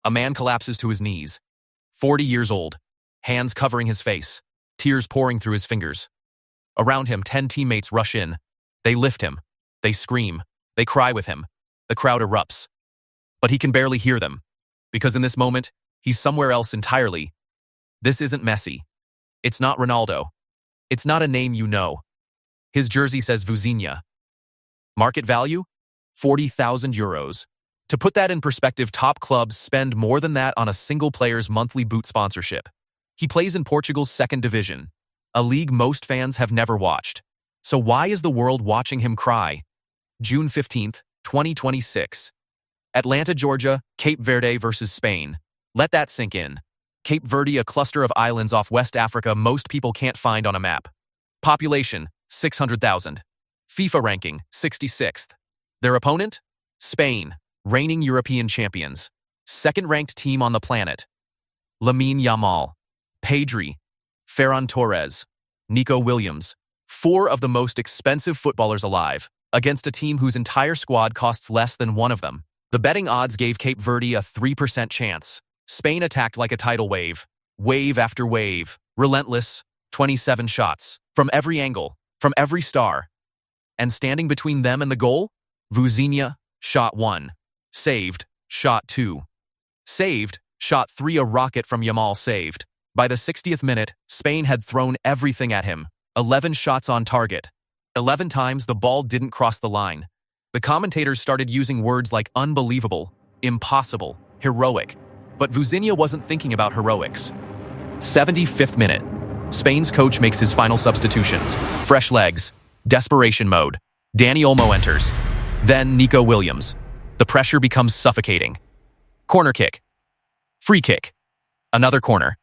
A man collapses to his knees. 40 years old, hands covering his face, tears pouring through his fingers. Around him, 10 teammates rush in. They lift him. They scream. They cry with him. The crowd erupts. But he can barely hear them, because in this moment, he's somewhere else entirely. This isn't Messi. It's not Ronaldo. It's not a name you know. His jersey says Vuzinha. Market value? 40,000 euros. To put that in perspective, top clubs spend more than that on a single player's monthly boot sponsorship. He plays in Portugal's second division, a league most fans have never watched. So why is the world watching him cry? June 15th, 2026. Atlanta, Georgia, Cape Verde versus Spain. Let that sink in. Cape Verde, a cluster of islands off West Africa most people can't find on a map. Population, 600,000. FIFA ranking, 66th. Their opponent? Spain, reigning European champions. Second-ranked team on the planet. Lamine Yamal, Pedri, Ferran Torres, Nico Williams, 4 of the most expensive footballers alive, against a team whose entire squad costs less than one of them. The betting odds gave Cape Verde a 3% chance. Spain attacked like a tidal wave. Wave after wave. Relentless. 27 shots. From every angle. From every star. And standing between them and the goal? Vuzinha, shot 1. Saved, shot 2. Saved, shot 3. A rocket from Yamal saved. By the 60th minute, Spain had thrown everything at him. 11 shots on target. 11 times the ball didn't cross the line. The commentators started using words like unbelievable, impossible, heroic. But Vuzinha wasn't thinking about heroics. 75th minute. Spain's coach makes his final substitutions. Fresh legs. Desperation mode. Dani Olmo enters. Then Nico Williams. The pressure becomes suffocating. Corner kick. Free kick. Another corner.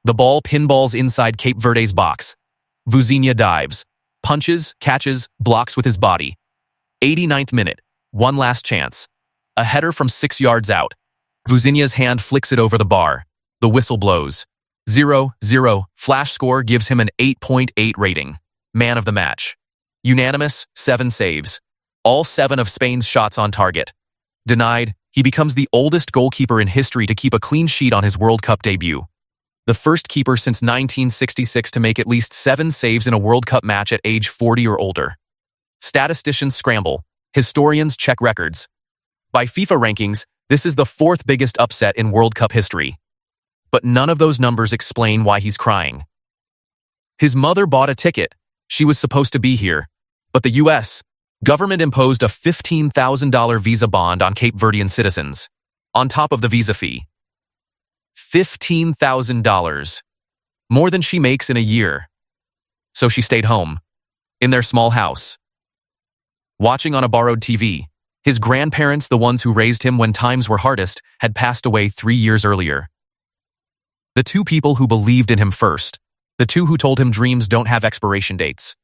The ball pinballs inside Cape Verde's box. Vuzinha dives. Punches, catches, blocks with his body. 89th minute. One last chance. A header from 6 yards out. Vuzinha's hand flicks it over the bar. The whistle blows. 0-0. Flash score gives him an 8.8 rating. Man of the match. Unanimous, 7 saves. All 7 of Spain's shots on target. Denied, he becomes the oldest goalkeeper in history to keep a clean sheet on his World Cup debut. The first keeper since 1966 to make at least 7 saves in a World Cup match at age 40 or older. Statisticians scramble. Historians check records. By FIFA rankings, this is the 4th biggest upset in World Cup history. But none of those numbers explain why he's crying. His mother bought a ticket. She was supposed to be here. But the U.S. government imposed a $15,000 visa bond on Cape Verdean citizens, on top of the visa fee. $15,000. More than she makes in a year. So she stayed home, in their small house, watching on a borrowed TV. His grandparents, the ones who raised him when times were hardest, had passed away 3 years earlier. The 2 people who believed in him first. The 2 who told him dreams don't have expiration dates.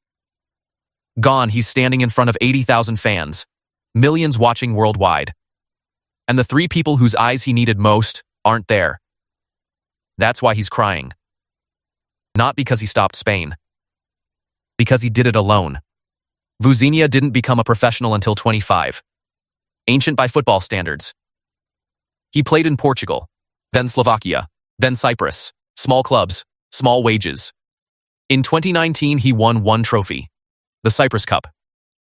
Gone, he's standing in front of 80,000 fans. Millions watching worldwide. And the 3 people whose eyes he needed most aren't there. That's why he's crying. Not because he stopped Spain. Because he did it alone. Vuzinha didn't become a professional until 25. Ancient by football standards. He played in Portugal, then Slovakia, then Cyprus. Small clubs, small wages. In 2019, he won 1 trophy. The Cyprus Cup.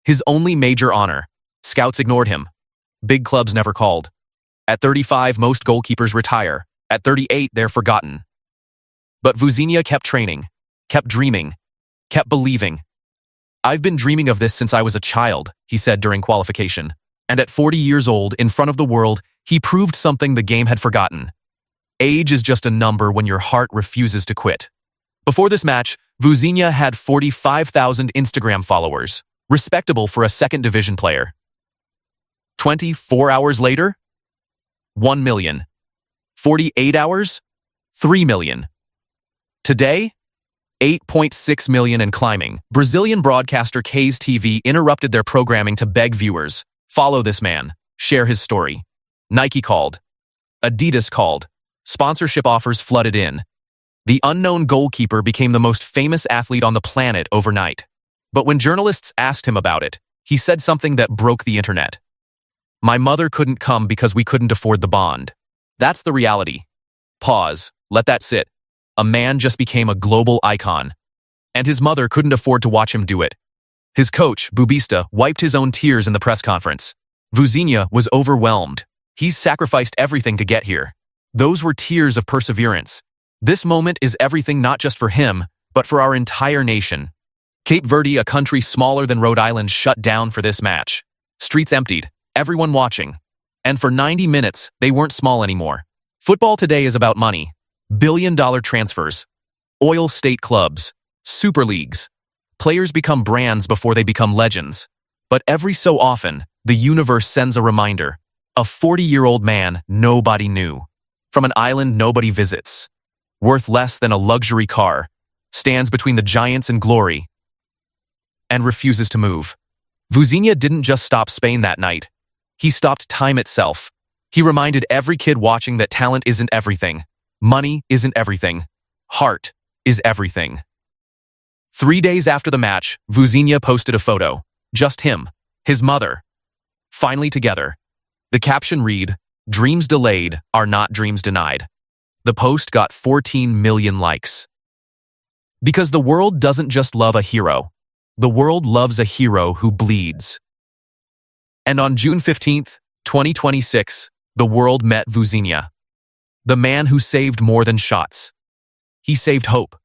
His only major honor. Scouts ignored him. Big clubs never called. At 35, most goalkeepers retire. At 38, they're forgotten. But Vuzinha kept training, kept dreaming, kept believing. I've been dreaming of this since I was a child, he said during qualification. And at 40 years old, in front of the world, he proved something the game had forgotten. Age is just a number when your heart refuses to quit. Before this match, Vuzinha had 45,000 Instagram followers, respectable for a second division player. 24 hours later, 1 million. 48 hours, 3 million. Today, 8.6 million and climbing. Brazilian broadcaster K's TV interrupted their programming to beg viewers, follow this man, share his story. Nike called. Adidas called. Sponsorship offers flooded in. The unknown goalkeeper became the most famous athlete on the planet overnight. But when journalists asked him about it, he said something that broke the internet. My mother couldn't come because we couldn't afford the bond. That's the reality. Pause. Let that sit. A man just became a global icon. And his mother couldn't afford to watch him do it. His coach, Bubista, wiped his own tears in the press conference. Vuzinha was overwhelmed. He's sacrificed everything to get here. Those were tears of perseverance. This moment is everything not just for him, but for our entire nation. Cape Verde, a country smaller than Rhode Island, shut down for this match. Streets emptied, everyone watching. And for 90 minutes, they weren't small anymore. Football today is about money. Billion-dollar transfers. Oil state clubs. Super leagues. Players become brands before they become legends. But every so often, the universe sends a reminder. A 40-year-old man nobody knew. From an island nobody visits. Worth less than a luxury car. Stands between the giants and glory. And refuses to move. Vuzinha didn't just stop Spain that night. He stopped time itself. He reminded every kid watching that talent isn't everything. Money isn't everything. Heart is everything. 3 days after the match, Vuzinha posted a photo. Just him, his mother, finally together. The caption read, "Dreams delayed are not dreams denied." The post got 14 million likes. Because the world doesn't just love a hero. The world loves a hero who bleeds. And on June 15th, 2026, the world met Vuzinha. The man who saved more than shots. He saved hope.